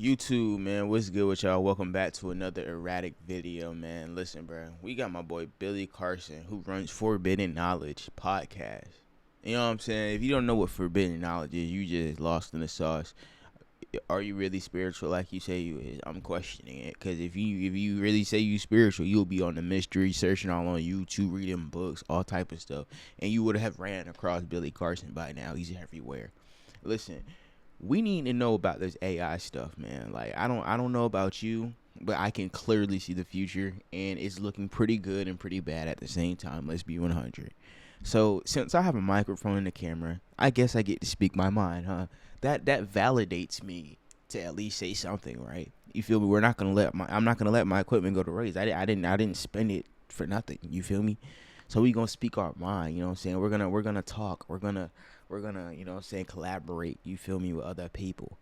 YouTube, man, what's good with y'all? Welcome back to another Erratic video, man. Listen, bro, we got my boy Billy Carson, who runs Forbidden Knowledge podcast. You know what I'm saying? If you don't know what Forbidden Knowledge is, you just lost in the sauce. Are you really spiritual like you say you is? I'm questioning it, because if you really say you spiritual, you'll be on the mystery, searching all on YouTube, reading books, all type of stuff, and you would have ran across Billy Carson by now. He's everywhere. Listen, we need to know about this AI stuff, man. Like I don't know about you, but I can clearly see the future, and it's looking pretty good and pretty bad at the same time. Let's be 100. So since I have a microphone and a camera, I guess I get to speak my mind, huh? That validates me to at least say something, right? You feel me? I'm not gonna let my equipment go to waste. I didn't spend it for nothing. You feel me? So we gonna speak our mind. You know what I'm saying? We're gonna talk. We're gonna you know what I'm saying, collaborate. You feel me, with other people.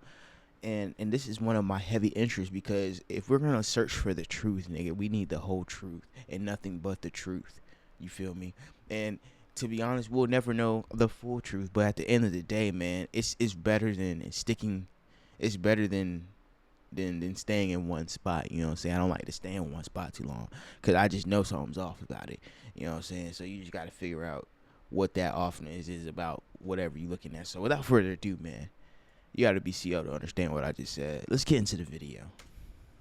And this is one of my heavy interests, because if we're gonna search for the truth, nigga, we need the whole truth and nothing but the truth. You feel me? And to be honest, we'll never know the full truth. But at the end of the day, man, it's better than sticking. It's better than staying in one spot. You know what I'm saying? I don't like to stay in one spot too long, because I just know something's off about it. You know what I'm saying? So you just got to figure out what that offness is about, whatever you're looking at. So without further ado, man, you got to be CO to understand what I just said. Let's get into the video.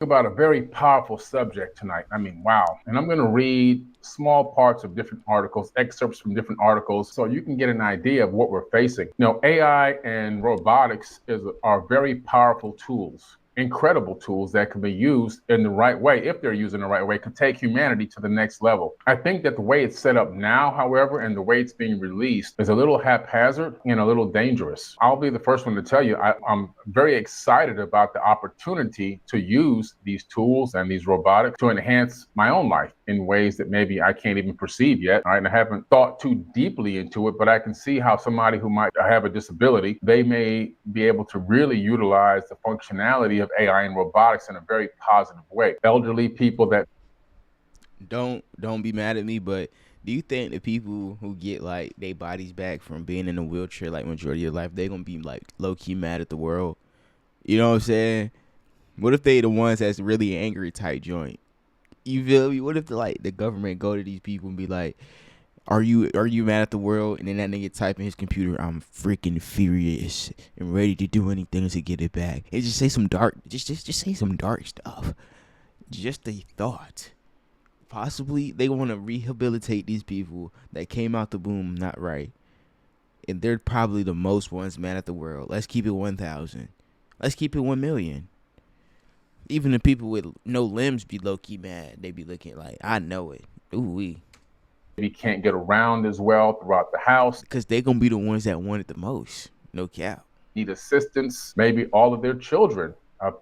About a very powerful subject tonight. I mean, wow. And I'm going to read small parts of different articles, excerpts from different articles, so you can get an idea of what we're facing. AI and robotics are very powerful tools, incredible tools that can be used in the right way. If they're used in the right way, could take humanity to the next level. I think that the way it's set up now, however, and the way it's being released is a little haphazard and a little dangerous. I'll be the first one to tell you, I'm very excited about the opportunity to use these tools and these robotics to enhance my own life in ways that maybe I can't even perceive yet. Right? And I haven't thought too deeply into it, but I can see how somebody who might have a disability, they may be able to really utilize the functionality of AI and robotics in a very positive way. Elderly people that Don't be mad at me, but do you think the people who get like their bodies back from being in a wheelchair like majority of life, they gonna be like low key mad at the world? You know what I'm saying? What if they the ones that's really angry type joint? You feel me? What if the government go to these people and be like, are you mad at the world? And then that nigga type in his computer, I'm freaking furious and ready to do anything to get it back. And just say some dark, just say some dark stuff. Just a thought. Possibly they want to rehabilitate these people that came out the boom not right, and they're probably the most ones mad at the world. Let's keep it 1,000. Let's keep it 1,000,000. Even the people with no limbs be low key mad. They be looking like, I know it. Ooh wee. maybe can't get around as well throughout the house, Because they gonna be the ones that want it the most. No cap. need assistance, maybe all of their children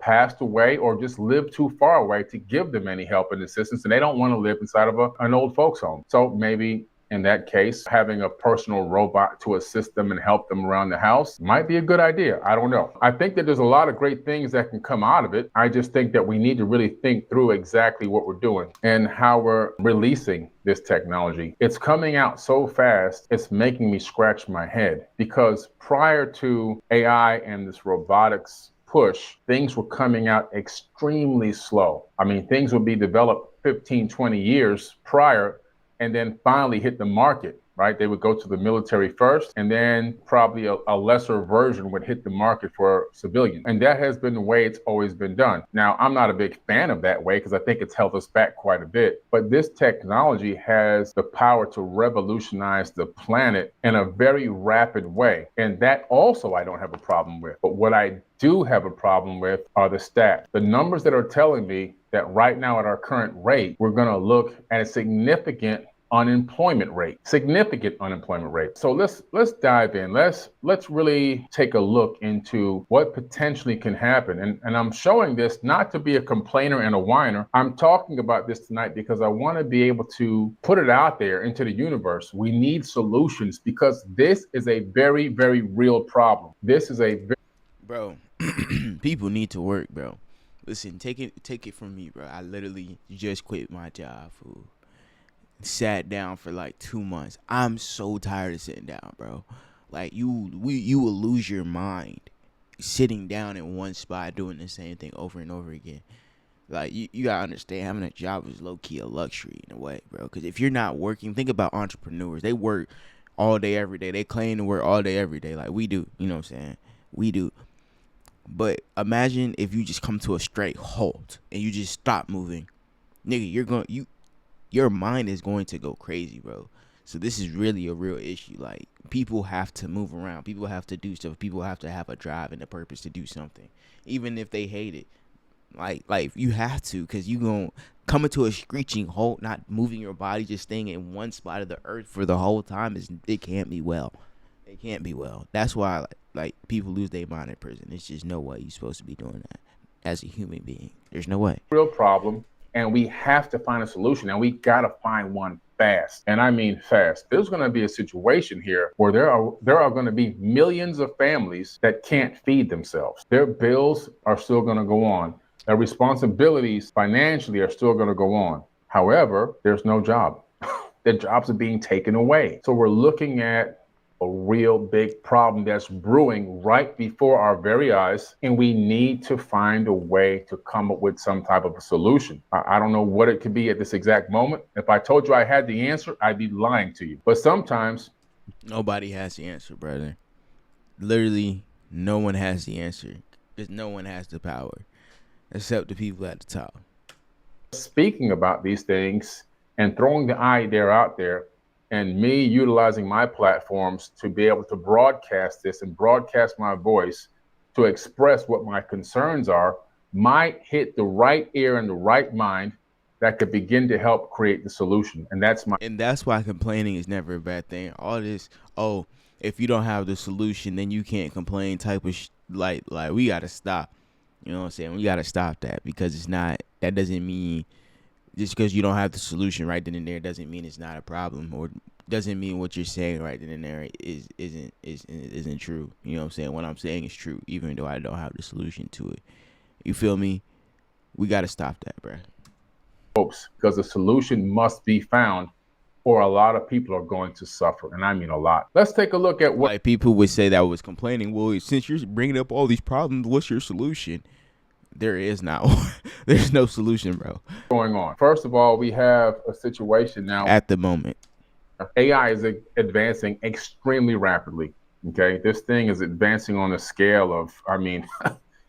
passed away or just lived too far away to give them any help and assistance, and they don't want to live inside of an old folks home. So maybe in that case, having a personal robot to assist them and help them around the house might be a good idea. I don't know. I think that there's a lot of great things that can come out of it. I just think that we need to really think through exactly what we're doing and how we're releasing this technology. It's coming out so fast, it's making me scratch my head, because prior to AI and this robotics push, things were coming out extremely slow. I mean, things would be developed 15, 20 years prior, and then finally hit the market, right? They would go to the military first, and then probably a lesser version would hit the market for civilians. And that has been the way it's always been done. Now, I'm not a big fan of that way, because I think it's held us back quite a bit. But this technology has the power to revolutionize the planet in a very rapid way. And that also I don't have a problem with. But what I do have a problem with are the stats. The numbers that are telling me that right now at our current rate, we're going to look at a significant unemployment rate. So let's dive in. Let's really take a look into what potentially can happen. And I'm showing this not to be a complainer and a whiner. I'm talking about this tonight because I want to be able to put it out there into the universe. We need solutions, because this is a very, very real problem. This is a Bro, people need to work, bro. Listen, take it from me, bro. I literally just quit my job, fool. Sat down for like 2 months. I'm so tired of sitting down, bro. Like you will lose your mind. sitting down in one spot doing the same thing over and over again. Like you gotta understand, having a job is low key a luxury in a way, bro. Because if you're not working, think about entrepreneurs. They work all day every day. They claim to work all day every day, like we do. You know what I'm saying? We do. But imagine if you just come to a straight halt and you just stop moving, nigga. Your mind is going to go crazy, bro. So this is really a real issue. Like, people have to move around. People have to do stuff. People have to have a drive and a purpose to do something, even if they hate it. Like you have to, because you going to come into a screeching halt, not moving your body, just staying in one spot of the earth for the whole time. It can't be well. It can't be well. That's why like people lose their mind in prison. It's just no way you're supposed to be doing that as a human being. There's no way. Real problem, and we have to find a solution, and we got to find one fast. And I mean fast. There's going to be a situation here where there are going to be millions of families that can't feed themselves. Their bills are still going to go on. Their responsibilities financially are still going to go on. However, there's no job. Their jobs are being taken away. So we're looking at a real big problem that's brewing right before our very eyes, and we need to find a way to come up with some type of a solution. I don't know what it could be at this exact moment. If I told you I had the answer, I'd be lying to you. But sometimes nobody has the answer, brother. Literally, no one has the answer, because no one has the power except the people at the top. Speaking about these things and throwing the idea out there, and me utilizing my platforms to be able to broadcast this and broadcast my voice to express what my concerns are, might hit the right ear and the right mind that could begin to help create the solution. And that's why complaining is never a bad thing. All this, if you don't have the solution, then you can't complain type of like we gotta stop. You know what I'm saying? We gotta stop that, because that doesn't mean, just because you don't have the solution right then and there, doesn't mean it's not a problem, or doesn't mean what you're saying right then and there isn't true. You know what I'm saying? What I'm saying is true, even though I don't have the solution to it. You feel me? We got to stop that, bro. Hopes, because the solution must be found, or a lot of people are going to suffer, and I mean a lot. Let's take a look at what like people would say that was complaining. Well, since you're bringing up all these problems, what's your solution? There is not. There's no solution, bro. Going on. First of all, we have a situation now at the moment. AI is advancing extremely rapidly. Okay, this thing is advancing on a scale of,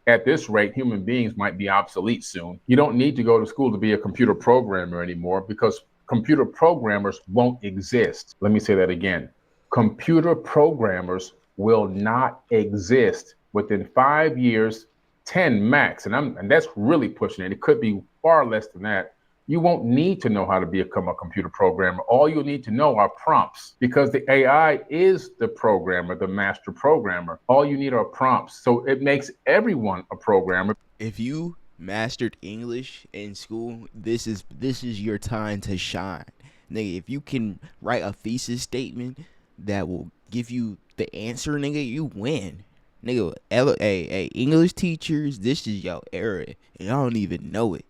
at this rate, human beings might be obsolete soon. You don't need to go to school to be a computer programmer anymore, because computer programmers won't exist. Let me say that again. Computer programmers will not exist within 5 years. 10 max, and that's really pushing it. It could be far less than that. You won't need to know how to become a computer programmer. All you'll need to know are prompts, because the AI is the programmer, the master programmer. All you need are prompts. So it makes everyone a programmer. If you mastered English in school, this is your time to shine. Nigga, if you can write a thesis statement that will give you the answer, nigga, you win. Nigga, hey, English teachers, this is your era, and y'all don't even know it.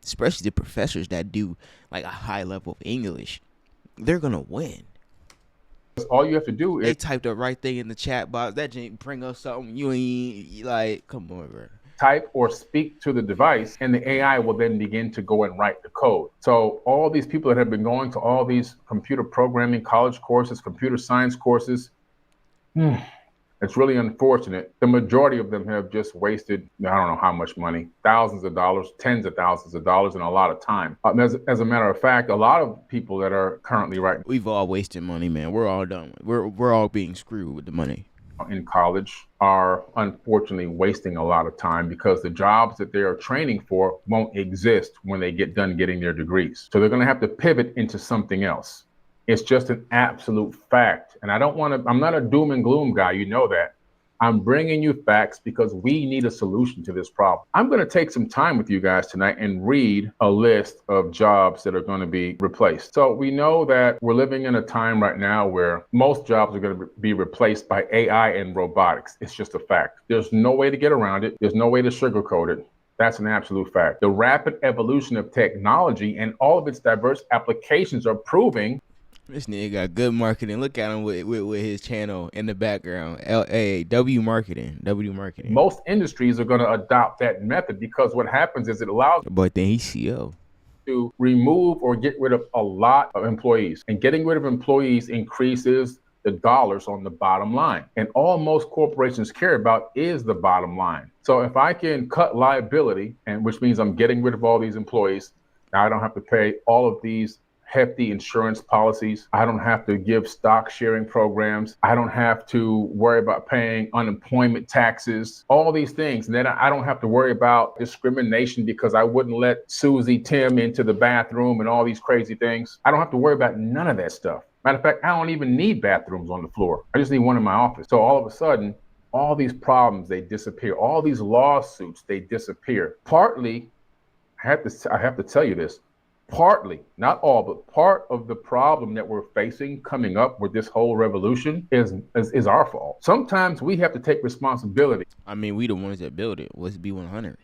Especially the professors that do like a high level of English, they're gonna win. All you have to do is they type the right thing in the chat box. That didn't bring up something you ain't like. Come on, bro. Type or speak to the device, and the AI will then begin to go and write the code. So all these people that have been going to all these computer programming college courses, computer science courses, it's really unfortunate. The majority of them have just wasted, I don't know how much money, thousands of dollars, tens of thousands of dollars, and a lot of time. As a matter of fact, a lot of people that are currently we've all wasted money, man. We're all done. We're all being screwed with the money. In college are unfortunately wasting a lot of time, because the jobs that they are training for won't exist when they get done getting their degrees. So they're going to have to pivot into something else. It's just an absolute fact. And I'm not a doom and gloom guy. You know that. I'm bringing you facts because we need a solution to this problem. I'm going to take some time with you guys tonight and read a list of jobs that are going to be replaced. So we know that we're living in a time right now where most jobs are going to be replaced by AI and robotics. It's just a fact. There's no way to get around it. There's no way to sugarcoat it. That's an absolute fact. The rapid evolution of technology and all of its diverse applications are proving This nigga got good marketing. Look at him with his channel in the background. W marketing. W marketing. Most industries are going to adopt that method because what happens is it allows But then he's CEO. to remove or get rid of a lot of employees. And getting rid of employees increases the dollars on the bottom line. And all most corporations care about is the bottom line. So if I can cut liability, and which means I'm getting rid of all these employees, now I don't have to pay all of these hefty insurance policies. I don't have to give stock sharing programs. I don't have to worry about paying unemployment taxes, all these things. And then I don't have to worry about discrimination because I wouldn't let Susie Tim into the bathroom and all these crazy things. I don't have to worry about none of that stuff. Matter of fact, I don't even need bathrooms on the floor. I just need one in my office. So all of a sudden, all these problems, they disappear. All these lawsuits, they disappear. Partly, I have to tell you this, partly, not all, but part of the problem that we're facing coming up with this whole revolution is our fault. Sometimes we have to take responsibility. I mean, we the ones that build it. What's B100?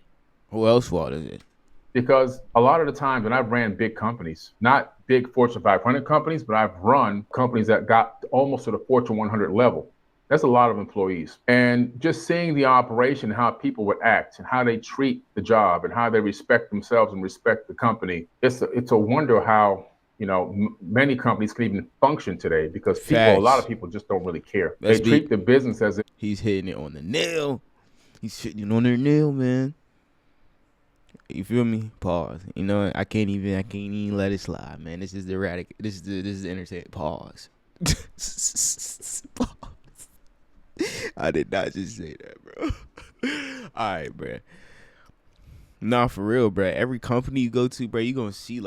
Who else fault is it? Because a lot of the times when I've ran big companies, not big Fortune 500 companies, but I've run companies that got almost to the Fortune 100 level. That's a lot of employees. And just seeing the operation, how people would act and how they treat the job and how they respect themselves and respect the company. It's a wonder how, many companies can even function today because a lot of people just don't really care. They treat the business as if he's hitting it on the nail. He's hitting it on their nail, man. You feel me? Pause. I can't even let it slide, man. This is the Erratic. This is the entertainment. Pause. Pause. I did not just say that, bro. All right, bro. Nah, for real, bro. Every company you go to, bro, you gonna see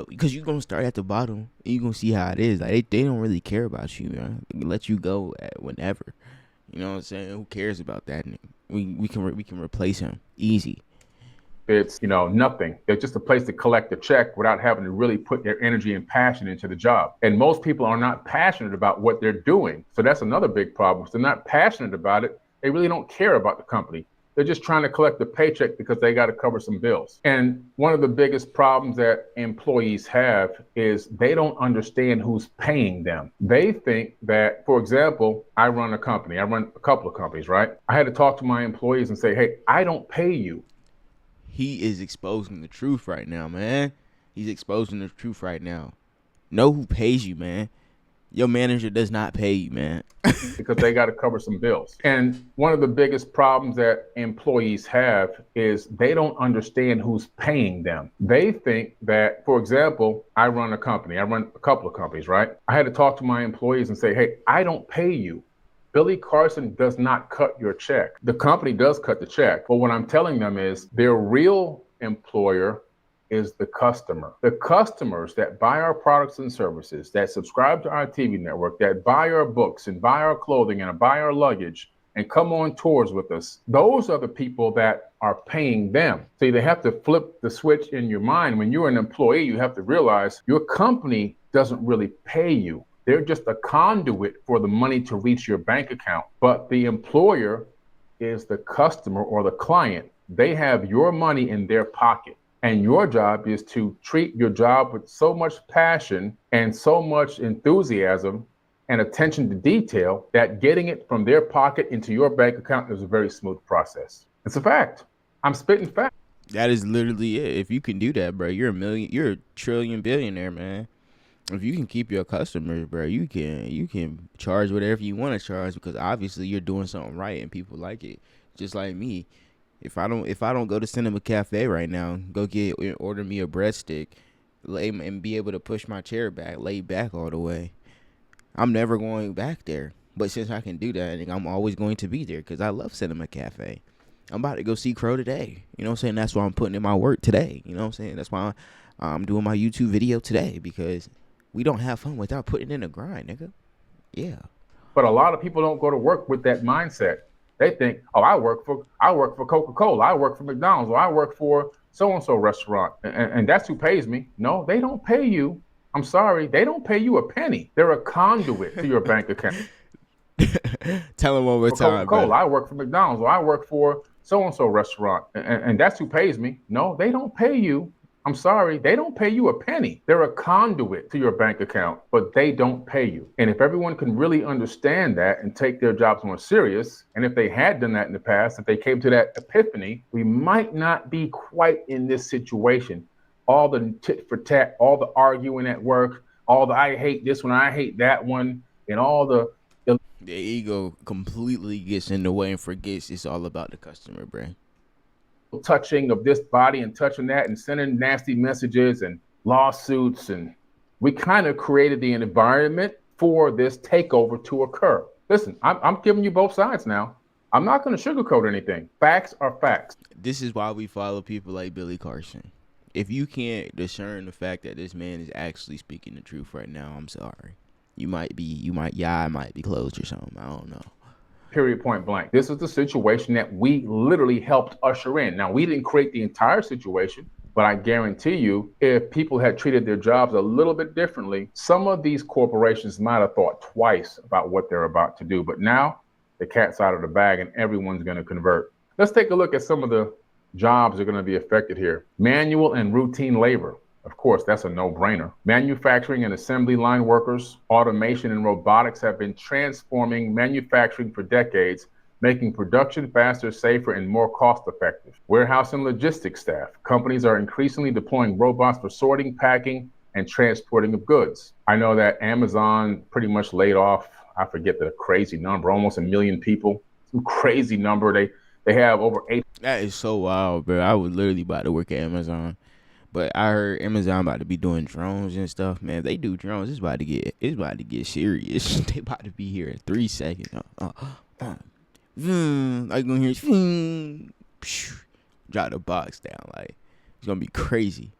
because you gonna start at the bottom and you gonna see how it is. Like they don't really care about you, man. They can let you go at whenever. You know what I'm saying? Who cares about that? We can replace him easy. It's, nothing. They're just a place to collect a check without having to really put their energy and passion into the job. And most people are not passionate about what they're doing. So that's another big problem. If they're not passionate about it, they really don't care about the company. They're just trying to collect a paycheck because they got to cover some bills. And one of the biggest problems that employees have is they don't understand who's paying them. They think that, for example, I run a company. I run a couple of companies, right? I had to talk to my employees and say, hey, I don't pay you. He is exposing the truth right now, man. He's exposing the truth right now. Know who pays you, man. Your manager does not pay you, man. Because they got to cover some bills. And one of the biggest problems that employees have is they don't understand who's paying them. They think that, for example, I run a company. I run a couple of companies, right? I had to talk to my employees and say, hey, I don't pay you. Billy Carson does not cut your check. The company does cut the check. But what I'm telling them is their real employer is the customer. The customers that buy our products and services, that subscribe to our TV network, that buy our books and buy our clothing and buy our luggage and come on tours with us, those are the people that are paying them. See, they have to flip the switch in your mind. When you're an employee, you have to realize your company doesn't really pay you. They're just a conduit for the money to reach your bank account. But the employer is the customer or the client. They have your money in their pocket. And your job is to treat your job with so much passion and so much enthusiasm and attention to detail that getting it from their pocket into your bank account is a very smooth process. It's a fact. I'm spitting facts. That is literally it. If you can do that, bro, you're a trillion billionaire, man. If you can keep your customers, bro, you can charge whatever you want to charge because obviously you're doing something right and people like it. Just like me. If I don't go to Cinema Cafe right now, order me a breadstick, and be able to push my chair back, lay back all the way, I'm never going back there. But since I can do that, I'm always going to be there because I love Cinema Cafe. I'm about to go see Crow today. You know what I'm saying? That's why I'm putting in my work today. You know what I'm saying? That's why I'm doing my YouTube video today because we don't have fun without putting in a grind, nigga. Yeah. But a lot of people don't go to work with that mindset. They think, oh, I work for Coca-Cola, I work for McDonald's, or I work for so-and-so restaurant, and that's who pays me. No, they don't pay you. I'm sorry, they don't pay you a penny. They're a conduit to your bank account. Tell them one more time, Coca-Cola, I work for McDonald's, or I work for so-and-so restaurant, and that's who pays me. No, they don't pay you. I'm sorry, they don't pay you a penny. They're a conduit to your bank account, but they don't pay you. And if everyone can really understand that and take their jobs more serious, and if they had done that in the past, if they came to that epiphany, we might not be quite in this situation. All the tit for tat, all the arguing at work, all the I hate this one, I hate that one, and all the ego completely gets in the way and forgets it's all about the customer, bro. touching of this body and touching that and sending nasty messages and lawsuits. And we kind of created the environment for this takeover to occur. Listen, I'm giving you both sides now. I'm not going to sugarcoat anything. Facts are facts. This is why we follow people like Billy Carson. If you can't discern the fact that this man is actually speaking the truth right now, I'm sorry. I might be closed or something. I don't know. Period, point blank. This is the situation that we literally helped usher in. Now, we didn't create the entire situation, but I guarantee you, if people had treated their jobs a little bit differently, some of these corporations might have thought twice about what they're about to do. But now the cat's out of the bag and everyone's going to convert. Let's take a look at some of the jobs that are going to be affected here. Manual and routine labor. Of course, that's a no-brainer. Manufacturing and assembly line workers, automation and robotics have been transforming manufacturing for decades, making production faster, safer, and more cost-effective. Warehouse and logistics staff. Companies are increasingly deploying robots for sorting, packing, and transporting of goods. I know that Amazon pretty much laid off, I forget the crazy number, almost 1 million people. Some crazy number. They have over 8. That is so wild, bro. I was literally about to work at Amazon. But I heard Amazon about to be doing drones and stuff, man. If they do drones, it's about to get serious. They about to be here in 3 seconds. Like gonna hear drop the box down. Like it's gonna be crazy.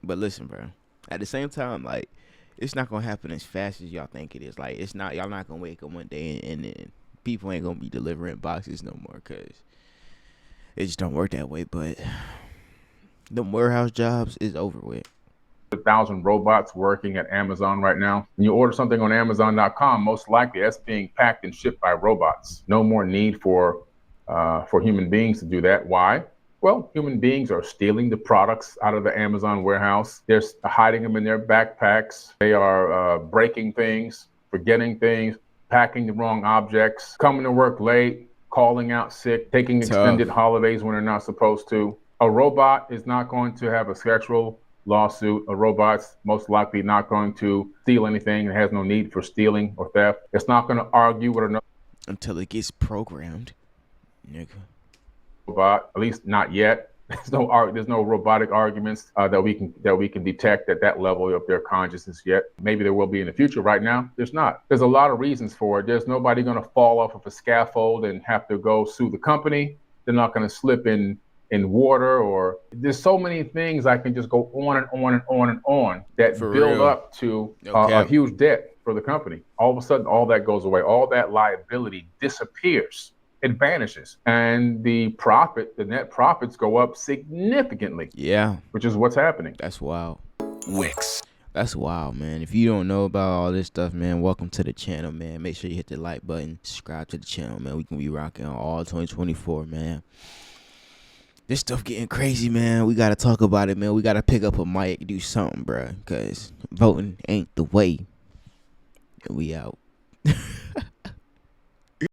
But listen, bro. At the same time, like it's not gonna happen as fast as y'all think it is. Like it's not. Y'all not gonna wake up one day and then people ain't gonna be delivering boxes no more, cause it just don't work that way. But the warehouse jobs is over with. 1,000 robots working at Amazon right now. When you order something on Amazon.com, most likely that's being packed and shipped by robots. No more need for human beings to do that. Why? Well, human beings are stealing the products out of the Amazon warehouse. They're hiding them in their backpacks. They are breaking things, forgetting things, packing the wrong objects, coming to work late, calling out sick, taking extended holidays when they're not supposed to. A robot is not going to have a sexual lawsuit. A robot's most likely not going to steal anything and has no need for stealing or theft. It's not going to argue with another until it gets programmed, nigga. Robot, at least not yet. There's no robotic arguments that we can detect at that level of their consciousness yet. Maybe there will be in the future. Right now, there's not. There's a lot of reasons for it. There's nobody going to fall off of a scaffold and have to go sue the company. They're not going to slip in water, or there's so many things I can just go on and on and on and on that build up to a huge debt for the company. All of a sudden, all that goes away. All that liability disappears. It vanishes. And the net profits go up significantly. Yeah. Which is what's happening. That's wild. Wix. That's wild, man. If you don't know about all this stuff, man, welcome to the channel, man. Make sure you hit the like button, subscribe to the channel, man. We can be rocking all 2024, man. This stuff getting crazy, man. We got to talk about it, man. We got to pick up a mic, do something, bro, because voting ain't the way. And we out.